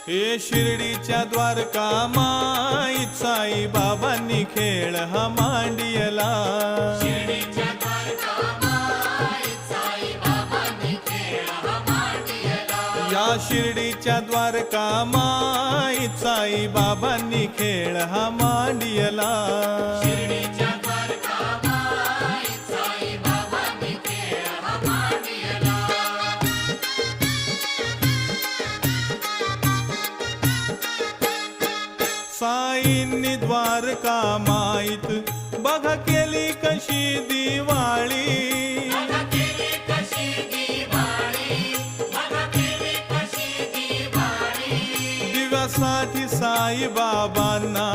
हे शिर्डीच्या द्वारका माईत साई बाबांनी खेळ हा मांडियला. या शिर्डीच्या द्वारका माईत साई बाबांनी खेळ हा मांडियला. साईंनी द्वारका माईत बघा केली कशी दिवाळी. दिव्यासाठी साई बाबांना